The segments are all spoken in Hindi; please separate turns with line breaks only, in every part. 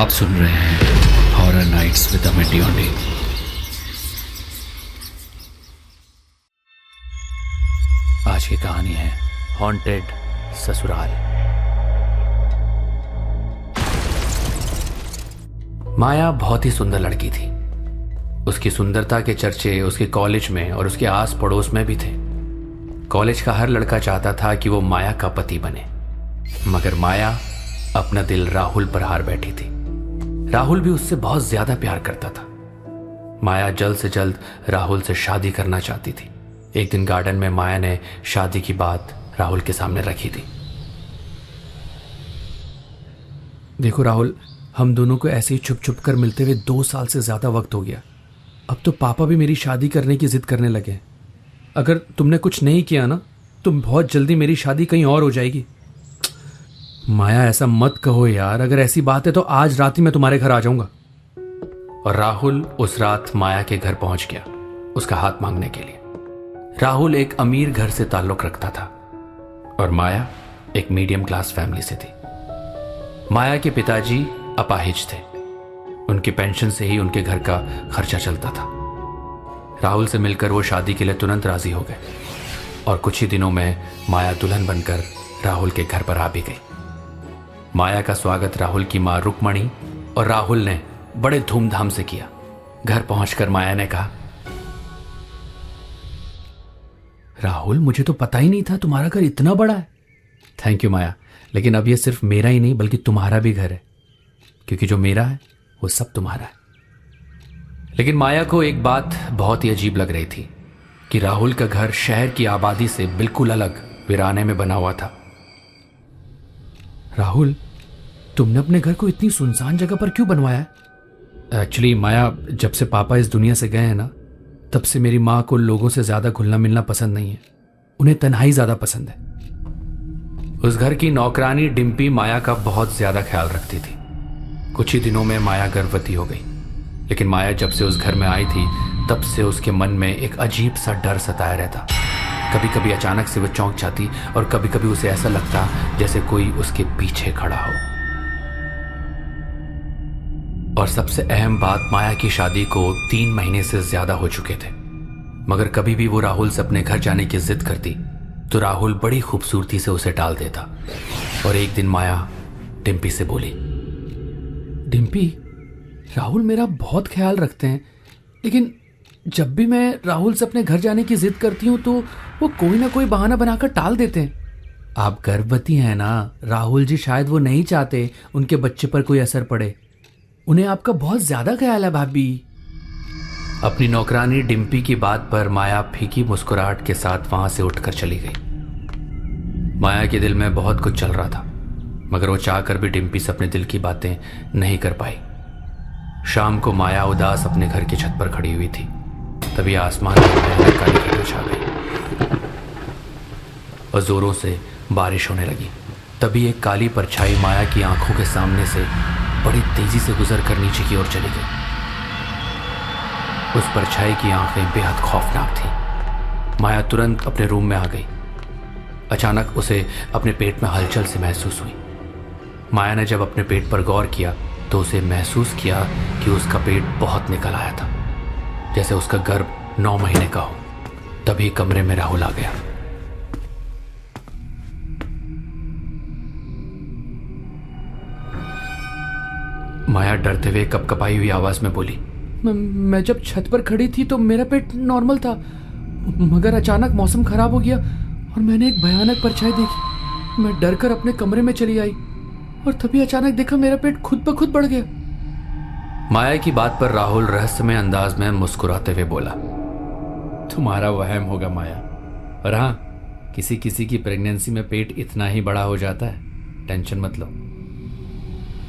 आप सुन रहे हैं हॉरर नाइट्स विद अमित डियोंडे।
आज की कहानी है हॉन्टेड ससुराल। माया बहुत ही सुंदर लड़की थी। उसकी सुंदरता के चर्चे उसके कॉलेज में और उसके आस पड़ोस में भी थे। कॉलेज का हर लड़का चाहता था कि वो माया का पति बने, मगर माया अपना दिल राहुल पर हार बैठी थी। राहुल भी उससे बहुत ज्यादा प्यार करता था। माया जल्द से जल्द राहुल से शादी करना चाहती थी। एक दिन गार्डन में माया ने शादी की बात राहुल के सामने रखी थी। देखो राहुल, हम दोनों को ऐसे ही छुप छुप कर मिलते हुए 2 साल से ज्यादा वक्त हो गया। अब तो पापा भी मेरी शादी करने की जिद करने लगे। अगर तुमने कुछ नहीं किया ना तो बहुत जल्दी मेरी शादी कहीं और हो जाएगी। माया, ऐसा मत कहो यार। अगर ऐसी बात है तो आज रात ही मैं तुम्हारे घर आ जाऊंगा। और राहुल उस रात माया के घर पहुंच गया उसका हाथ मांगने के लिए। राहुल एक अमीर घर से ताल्लुक रखता था और माया एक मीडियम क्लास फैमिली से थी। माया के पिताजी अपाहिज थे। उनकी पेंशन से ही उनके घर का खर्चा चलता था। राहुल से मिलकर वो शादी के लिए तुरंत राजी हो गए और कुछ ही दिनों में माया दुल्हन बनकर राहुल के घर पर आ भी गई। माया का स्वागत राहुल की मां रुक्मणी और राहुल ने बड़े धूमधाम से किया। घर पहुंचकर माया ने कहा, राहुल, मुझे तो पता ही नहीं था तुम्हारा घर इतना बड़ा है। थैंक यू माया, लेकिन अब ये सिर्फ मेरा ही नहीं बल्कि तुम्हारा भी घर है, क्योंकि जो मेरा है वो सब तुम्हारा है। लेकिन माया को एक बात बहुत ही अजीब लग रही थी कि राहुल का घर शहर की आबादी से बिल्कुल अलग वीराने में बना हुआ था। राहुल, तुमने अपने घर को इतनी सुनसान जगह पर क्यों बनवाया है? एक्चुअली माया, जब से पापा इस दुनिया से गए हैं ना, तब से मेरी माँ को लोगों से ज्यादा घुलना मिलना पसंद नहीं है। उन्हें तन्हाई ज्यादा पसंद है। उस घर की नौकरानी डिम्पी माया का बहुत ज्यादा ख्याल रखती थी। कुछ ही दिनों में माया गर्भवती हो गई। लेकिन माया जब से उस घर में आई थी तब से उसके मन में एक अजीब सा डर सताया रहता। कभी कभी अचानक से वो चौंक जाती और कभी कभी उसे ऐसा लगता जैसे कोई उसके पीछे खड़ा हो। और सबसे अहम बात, माया की शादी को 3 महीने से ज्यादा हो चुके थे, मगर कभी भी वो राहुल से अपने घर जाने की जिद करती तो राहुल बड़ी खूबसूरती से उसे टाल देता। और एक दिन माया डिम्पी से बोली, डिम्पी, राहुल मेरा बहुत ख्याल रखते हैं, लेकिन जब भी मैं राहुल से अपने घर जाने की जिद करती हूँ तो वो कोई ना कोई बहाना बनाकर टाल देते हैं। आप गर्भवती हैं ना राहुल जी, शायद वो नहीं चाहते उनके बच्चे पर कोई असर पड़े। उन्हें आपका बहुत ज्यादा ख्याल है भाभी। अपनी नौकरानी डिम्पी की बात पर माया फीकी मुस्कुराहट के साथ वहां से उठकर चली गई। माया के दिल में बहुत कुछ चल रहा था, मगर वो चाहकर भी डिम्पी से अपने दिल की बातें नहीं कर पाई। शाम को माया उदास अपने घर की छत पर खड़ी हुई थी। तभी आसमान में भयानक काली घटा छा गई और जोरों से बारिश होने लगी। तभी एक काली परछाई माया की आंखों के सामने से बड़ी तेजी से गुजरकर नीचे की ओर चली गई। उस परछाई की आंखें बेहद खौफनाक थीं। माया तुरंत अपने रूम में आ गई। अचानक उसे अपने पेट में हलचल से महसूस हुई। माया ने जब अपने पेट पर गौर किया तो उसे महसूस किया कि उसका पेट बहुत निकल आया था, जैसे उसका गर्भ 9 महीने का हो। तभी कमरे में राहुल आ गया। माया डरते हुए कपकपाई हुई आवाज में बोली, मैं जब छत पर खड़ी थी तो मेरा पेट नॉर्मल था, मगर अचानक मौसम खराब हो गया और मैंने एक भयानक परछाई देखी। मैं डरकर अपने कमरे में चली आई और तभी अचानक देखा मेरा पेट खुद ब खुद बढ़ गया। माया की बात पर राहुल रहस्यमय अंदाज में मुस्कुराते हुए बोला, तुम्हारा वहम होगा माया, और हाँ, किसी किसी की प्रेगनेंसी में पेट इतना ही बड़ा हो जाता है, टेंशन मत लो।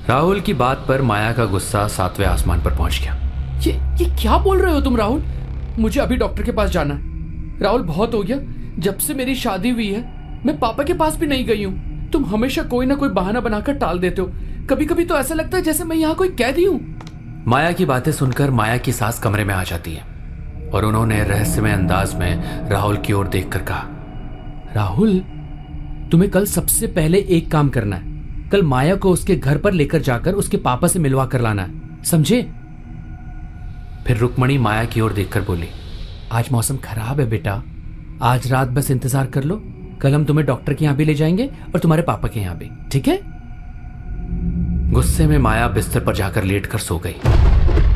राहुल की बात पर माया का गुस्सा 7वें आसमान पर पहुंच गया। ये क्या बोल रहे हो तुम राहुल? मुझे अभी डॉक्टर के पास जाना है। राहुल, बहुत हो गया। जब से मेरी शादी हुई है मैं पापा के पास भी नहीं गई हूँ। तुम हमेशा कोई ना कोई बहाना बनाकर टाल देते हो। कभी कभी तो ऐसा लगता है जैसे मैं यहाँ कोई कैदी हूँ। माया की बातें सुनकर माया की सास कमरे में आ जाती है और उन्होंने रहस्यमय अंदाज में राहुल की ओर देखकर कहा, राहुल, तुम्हें कल सबसे पहले एक काम करना है।
कल माया को उसके घर पर लेकर जाकर उसके पापा से मिलवा कर लाना है, समझे?
फिर रुक्मणी माया की ओर देखकर बोली,
आज मौसम खराब है बेटा, आज रात बस इंतजार कर लो, कल हम तुम्हें डॉक्टर के यहाँ भी ले जाएंगे और तुम्हारे पापा के यहाँ भी, ठीक है?
गुस्से में माया बिस्तर पर जाकर लेट कर सो गई।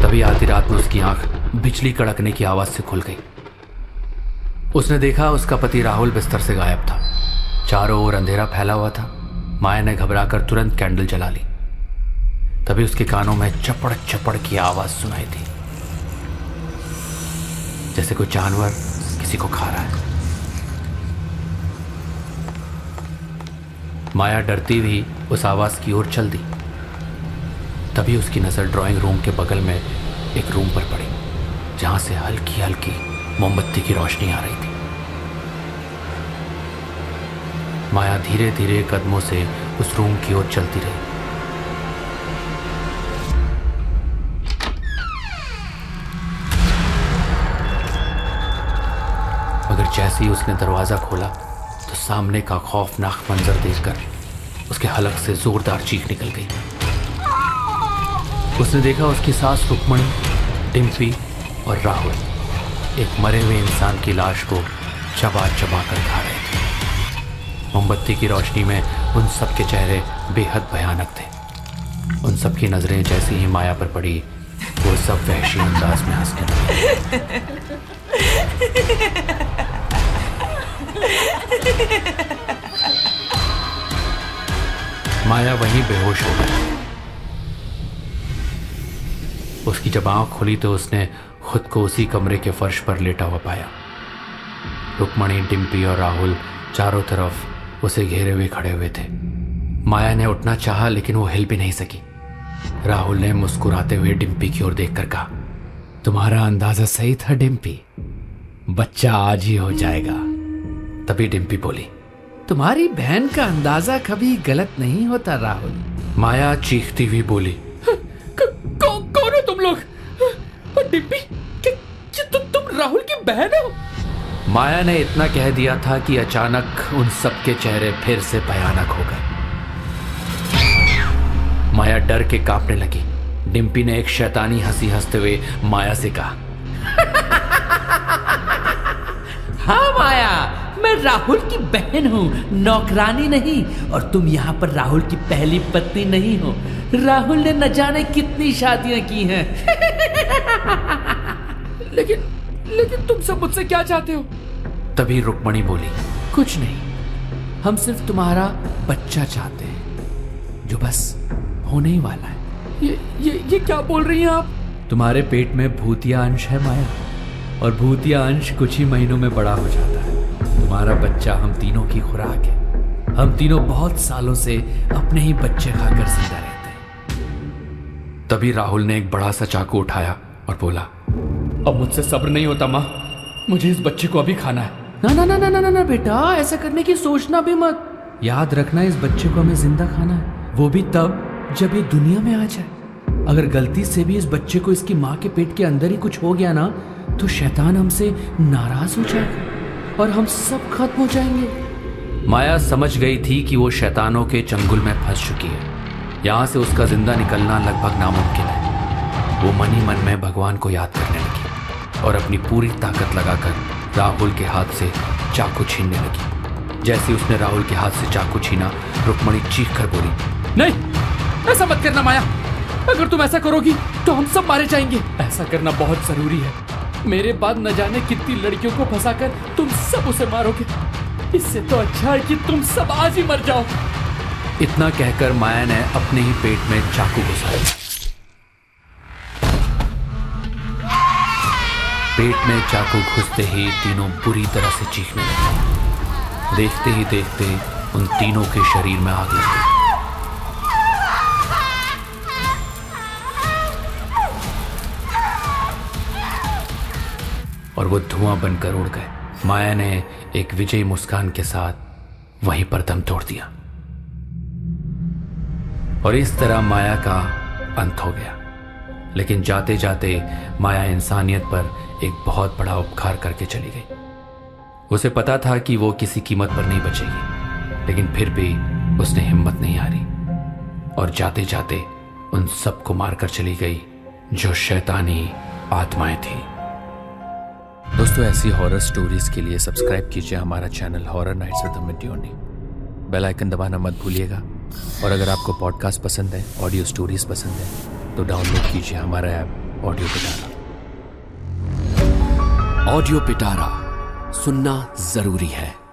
तभी आधी रात में उसकी आंख बिजली कड़कने की आवाज से खुल गई। उसने देखा उसका पति राहुल बिस्तर से गायब था। चारों ओर अंधेरा फैला हुआ था। माया ने घबराकर तुरंत कैंडल जला ली। तभी उसके कानों में चपड़ चपड़ की आवाज सुनाई दी, जैसे कोई जानवर किसी को खा रहा है। माया डरती हुई उस आवाज की ओर चल दी। तभी उसकी नजर ड्राइंग रूम के बगल में एक रूम पर पड़ी, जहां से हल्की हल्की मोमबत्ती की रोशनी आ रही थी। माया धीरे धीरे कदमों से उस रूम की ओर चलती रही। मगर जैसे ही उसने दरवाजा खोला तो सामने का खौफनाक मंजर देखकर उसके हलक से जोरदार चीख निकल गई। उसने देखा उसकी सास रुक्मणी, डिम्पी और राहुल एक मरे हुए इंसान की लाश को चबा चबा कर खा रहे थे। मोमबत्ती की रोशनी में उन सब के चेहरे बेहद भयानक थे। उन सब की नजरें जैसे ही माया पर पड़ी, वो सब वहशी अंदाज में हंसने लगे। माया वहीं बेहोश हो गई। उसकी जब आंख खुली तो उसने खुद को उसी कमरे के फर्श पर लेटा हुआ पाया। रुक्मणी, डिम्पी और राहुल चारों तरफ उसे घेरे हुए खड़े हुए थे। माया ने उठना चाहा लेकिन वो हिल भी नहीं सकी। राहुल ने मुस्कुराते हुए डिम्पी की ओर देखकर कहा,
तुम्हारा अंदाजा सही था डिम्पी, बच्चा आज ही हो जाएगा।
तभी डिम्पी बोली,
तुम्हारी बहन का अंदाजा कभी गलत नहीं होता राहुल।
माया चीखती हुई बोली,
कौन हो तुम लोग? डिम्पी, तुम राहुल की बहन हो?
माया ने इतना कह दिया था कि अचानक उन सबके चेहरे फिर से भयानक हो गए। माया डर के कांपने लगी। डिम्पी ने एक शैतानी हंसी हंसते हुए माया से कहा,
हाँ माया, मैं राहुल की बहन हूँ, नौकरानी नहीं। और तुम यहाँ पर राहुल की पहली पत्नी नहीं हो। राहुल ने न जाने कितनी शादियां की हैं। लेकिन तुम सब मुझसे क्या चाहते हो?
तभी रुक्मणी बोली,
कुछ नहीं, हम सिर्फ तुम्हारा बच्चा चाहते हैं, जो बस होने ही वाला है। ये क्या बोल रही हैं आप? तुम्हारे पेट में भूतिया अंश है माया, और भूतिया अंश कुछ ही महीनों में बड़ा हो जाता है। तुम्हारा बच्चा हम तीनों की खुराक है। हम तीनों बहुत सालों से अपने ही बच्चे खाकर जिंदा रहते हैं।
तभी राहुल ने एक बड़ा सा चाकू उठाया और बोला,
अब मुझसे सब्र नहीं होता माँ, मुझे इस बच्चे को अभी खाना है। ना ना ना ना ना ना ना बेटा, ऐसा करने की सोचना भी मत। याद रखना, इस बच्चे को हमें जिंदा खाना है, वो भी तब जब ये दुनिया में आ जाए। अगर गलती से भी इस बच्चे को इसकी माँ के पेट के अंदर ही कुछ हो गया ना, तो शैतान हमसे नाराज हो जाएगा और हम सब खत्म हो जाएंगे।
माया समझ गई थी कि वो शैतानों के चंगुल में फंस चुकी है। यहाँ से उसका जिंदा निकलना लगभग नामुमकिन है। वो मन ही मन में भगवान को याद करने लगी और अपनी पूरी ताकत लगाकर राहुल के हाथ से चाकू छीनने लगी। जैसे उसने राहुल के हाथ से चाकू छीना, रुक्मणी चीख कर बोली,
नहीं, ऐसा मत करना माया। अगर तुम ऐसा करोगी तो हम सब मारे जाएंगे। ऐसा करना बहुत जरूरी है। मेरे बाद न जाने कितनी लड़कियों को फंसाकर तुम सब उसे मारोगे। इससे तो अच्छा है कि तुम सब आज ही मर जाओ।
इतना कहकर माया ने अपने ही पेट में चाकू घुसाया। पेट में चाकू घुसते ही तीनों बुरी तरह से चीखने लगे। देखते ही देखते उन तीनों के शरीर में आग लग गई। और वो धुआं बनकर उड़ गए। माया ने एक विजयी मुस्कान के साथ वहीं पर दम तोड़ दिया और इस तरह माया का अंत हो गया। लेकिन जाते जाते माया इंसानियत पर एक बहुत बड़ा उपकार करके चली गई। उसे पता था कि वो किसी कीमत पर नहीं बचेगी, लेकिन फिर भी उसने हिम्मत नहीं हारी। और जाते जाते उन सबको मारकर चली गई जो शैतानी आत्माएं थी।
दोस्तों, ऐसी हॉरर स्टोरीज के लिए सब्सक्राइब कीजिए हमारा channel horror nights with Amit Deoni. Bell icon दबाना मत भूलिएगा। और अगर आपको पॉडकास्ट पसंद है, ऑडियो स्टोरीज पसंद है, तो डाउनलोड कीजिए हमारा ऐप ऑडियो पिटारा।
ऑडियो पिटारा सुनना जरूरी है।